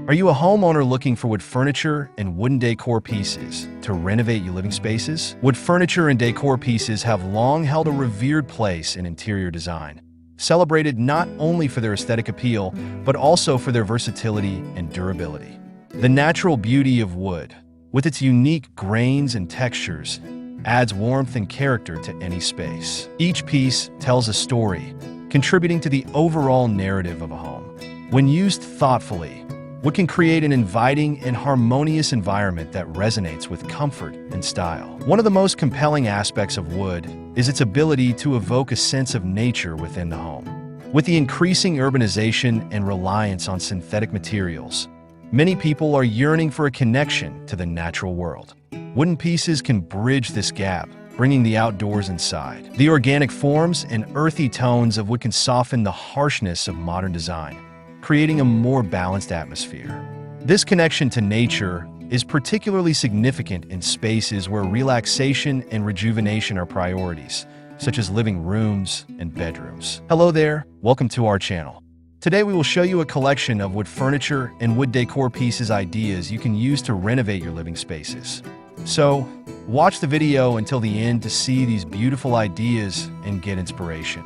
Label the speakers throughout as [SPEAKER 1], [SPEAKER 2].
[SPEAKER 1] Are you a homeowner looking for wood furniture and wooden decor pieces to renovate your living spaces? Wood furniture and decor pieces have long held a revered place in interior design, celebrated not only for their aesthetic appeal, but also for their versatility and durability. The natural beauty of wood, with its unique grains and textures, adds warmth and character to any space. Each piece tells a story, contributing to the overall narrative of a home. When used thoughtfully, wood can create an inviting and harmonious environment that resonates with comfort and style. One of the most compelling aspects of wood is its ability to evoke a sense of nature within the home. With the increasing urbanization and reliance on synthetic materials, many people are yearning for a connection to the natural world. Wooden pieces can bridge this gap, bringing the outdoors inside. The organic forms and earthy tones of wood can soften the harshness of modern design, creating a more balanced atmosphere. This connection to nature is particularly significant in spaces where relaxation and rejuvenation are priorities, such as living rooms and bedrooms. Hello there, welcome to our channel. Today we will show you a collection of wood furniture and wood decor pieces ideas you can use to renovate your living spaces. So, watch the video until the end to see these beautiful ideas and get inspiration.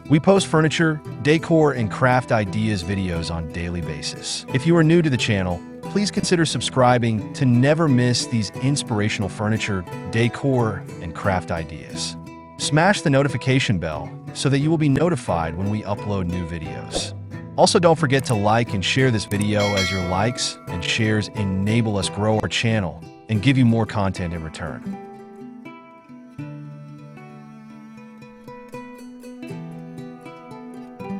[SPEAKER 1] We post furniture, decor, and craft ideas videos on a daily basis. If you are new to the channel, please consider subscribing to never miss these inspirational furniture, decor, and craft ideas. Smash the notification bell so that you will be notified when we upload new videos. Also, don't forget to like and share this video, as your likes and shares enable us grow our channel and give you more content in return.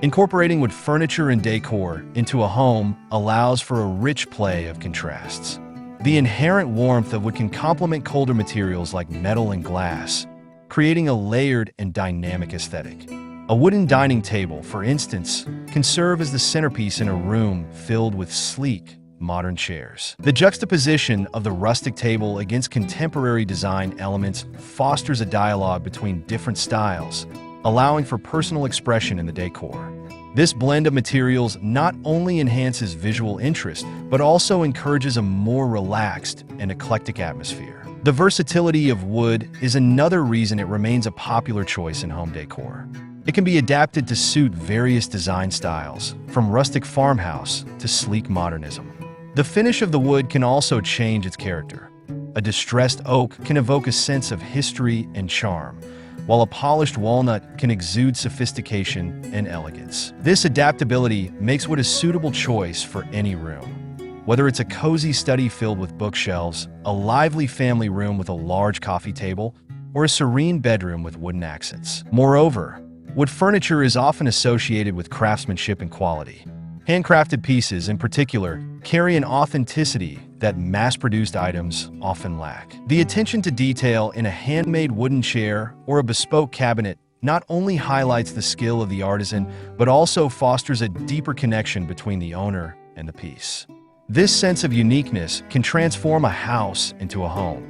[SPEAKER 1] Incorporating wood furniture and decor into a home allows for a rich play of contrasts. The inherent warmth of wood can complement colder materials like metal and glass, creating a layered and dynamic aesthetic. A wooden dining table, for instance, can serve as the centerpiece in a room filled with sleek, modern chairs. The juxtaposition of the rustic table against contemporary design elements fosters a dialogue between different styles, allowing for personal expression in the decor. This blend of materials not only enhances visual interest, but also encourages a more relaxed and eclectic atmosphere. The versatility of wood is another reason it remains a popular choice in home decor. It can be adapted to suit various design styles, from rustic farmhouse to sleek modernism. The finish of the wood can also change its character. A distressed oak can evoke a sense of history and charm, while a polished walnut can exude sophistication and elegance. This adaptability makes wood a suitable choice for any room. Whether it's a cozy study filled with bookshelves, a lively family room with a large coffee table, or a serene bedroom with wooden accents. Moreover, wood furniture is often associated with craftsmanship and quality. Handcrafted pieces, in particular, carry an authenticity that mass-produced items often lack. The attention to detail in a handmade wooden chair or a bespoke cabinet not only highlights the skill of the artisan, but also fosters a deeper connection between the owner and the piece. This sense of uniqueness can transform a house into a home.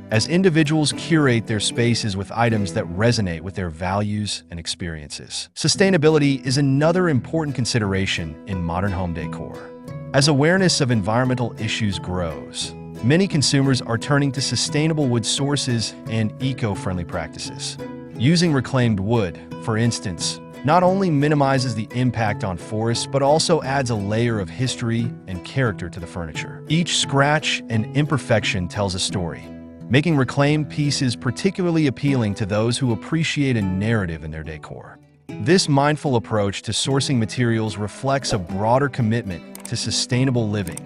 [SPEAKER 1] As individuals curate their spaces with items that resonate with their values and experiences. Sustainability is another important consideration in modern home decor. As awareness of environmental issues grows, many consumers are turning to sustainable wood sources and eco-friendly practices. Using reclaimed wood, for instance, not only minimizes the impact on forests, but also adds a layer of history and character to the furniture. Each scratch and imperfection tells a story, making reclaimed pieces particularly appealing to those who appreciate a narrative in their decor. This mindful approach to sourcing materials reflects a broader commitment to sustainable living,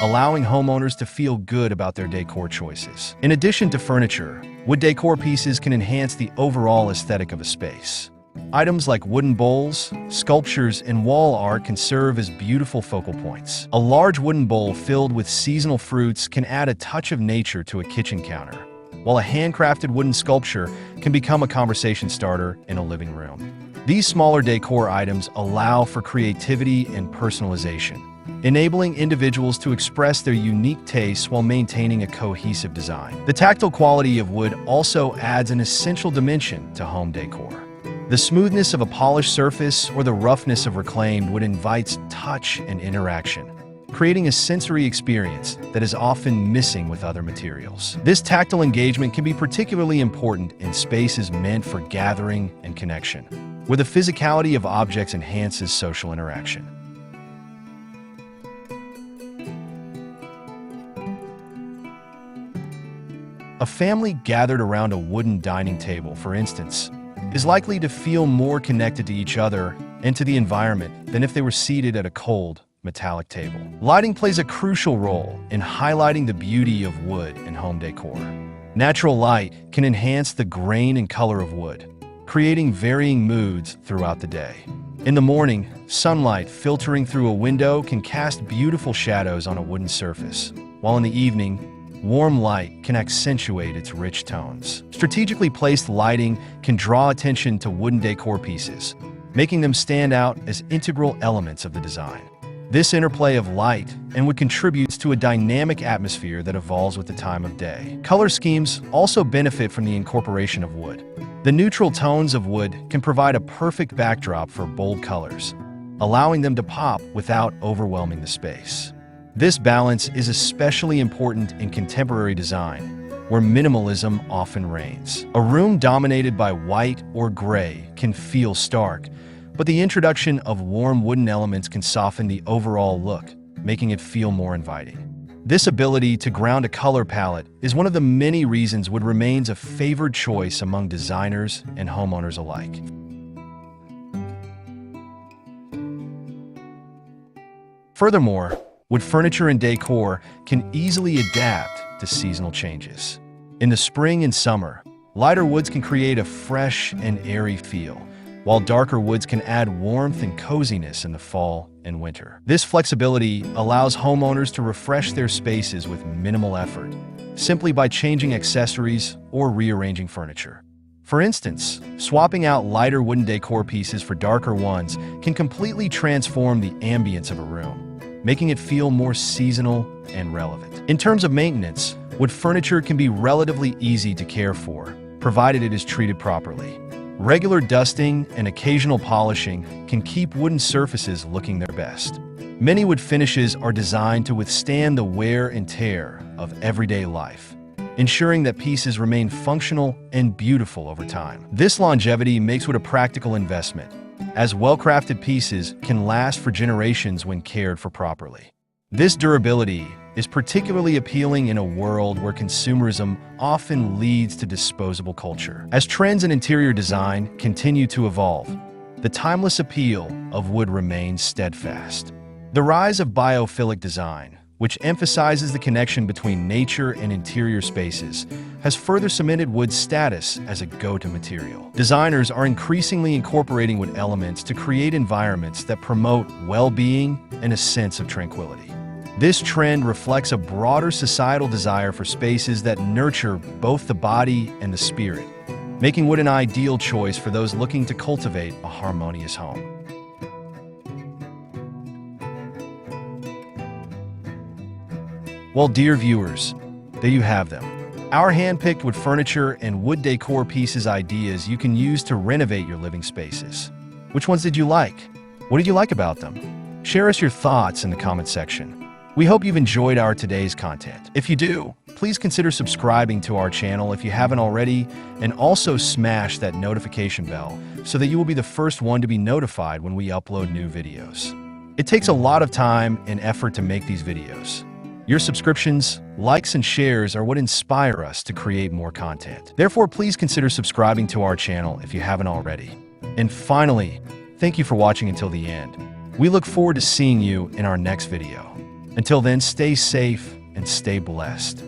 [SPEAKER 1] allowing homeowners to feel good about their decor choices. In addition to furniture, wood decor pieces can enhance the overall aesthetic of a space. Items like wooden bowls, sculptures, and wall art can serve as beautiful focal points. A large wooden bowl filled with seasonal fruits can add a touch of nature to a kitchen counter, while a handcrafted wooden sculpture can become a conversation starter in a living room. These smaller decor items allow for creativity and personalization, enabling individuals to express their unique tastes while maintaining a cohesive design. The tactile quality of wood also adds an essential dimension to home decor. The smoothness of a polished surface or the roughness of reclaimed wood invites touch and interaction, creating a sensory experience that is often missing with other materials. This tactile engagement can be particularly important in spaces meant for gathering and connection, where the physicality of objects enhances social interaction. A family gathered around a wooden dining table, for instance, is likely to feel more connected to each other and to the environment than if they were seated at a cold, metallic table. Lighting plays a crucial role in highlighting the beauty of wood in home decor. Natural light can enhance the grain and color of wood, creating varying moods throughout the day. In the morning, sunlight filtering through a window can cast beautiful shadows on a wooden surface, while in the evening, warm light can accentuate its rich tones. Strategically placed lighting can draw attention to wooden decor pieces, making them stand out as integral elements of the design. This interplay of light and wood contributes to a dynamic atmosphere that evolves with the time of day. Color schemes also benefit from the incorporation of wood. The neutral tones of wood can provide a perfect backdrop for bold colors, allowing them to pop without overwhelming the space. This balance is especially important in contemporary design, where minimalism often reigns. A room dominated by white or gray can feel stark, but the introduction of warm wooden elements can soften the overall look, making it feel more inviting. This ability to ground a color palette is one of the many reasons wood remains a favored choice among designers and homeowners alike. Furthermore, wood furniture and decor can easily adapt to seasonal changes. In the spring and summer, lighter woods can create a fresh and airy feel, while darker woods can add warmth and coziness in the fall and winter. This flexibility allows homeowners to refresh their spaces with minimal effort, simply by changing accessories or rearranging furniture. For instance, swapping out lighter wooden decor pieces for darker ones can completely transform the ambience of a room, making it feel more seasonal and relevant. In terms of maintenance, wood furniture can be relatively easy to care for, provided it is treated properly. Regular dusting and occasional polishing can keep wooden surfaces looking their best. Many wood finishes are designed to withstand the wear and tear of everyday life, ensuring that pieces remain functional and beautiful over time. This longevity makes wood a practical investment, as well-crafted pieces can last for generations when cared for properly. This durability is particularly appealing in a world where consumerism often leads to disposable culture. As trends in interior design continue to evolve, the timeless appeal of wood remains steadfast. The rise of biophilic design, which emphasizes the connection between nature and interior spaces, has further cemented wood's status as a go-to material. Designers are increasingly incorporating wood elements to create environments that promote well-being and a sense of tranquility. This trend reflects a broader societal desire for spaces that nurture both the body and the spirit, making wood an ideal choice for those looking to cultivate a harmonious home. Well, dear viewers, there you have them. Our hand-picked wood furniture and wood decor pieces ideas you can use to renovate your living spaces. Which ones did you like? What did you like about them? Share us your thoughts in the comment section. We hope you've enjoyed our today's content. If you do, please consider subscribing to our channel if you haven't already, and also smash that notification bell so that you will be the first one to be notified when we upload new videos. It takes a lot of time and effort to make these videos. Your subscriptions, likes, and shares are what inspire us to create more content. Therefore, please consider subscribing to our channel if you haven't already. And finally, thank you for watching until the end. We look forward to seeing you in our next video. Until then, stay safe and stay blessed.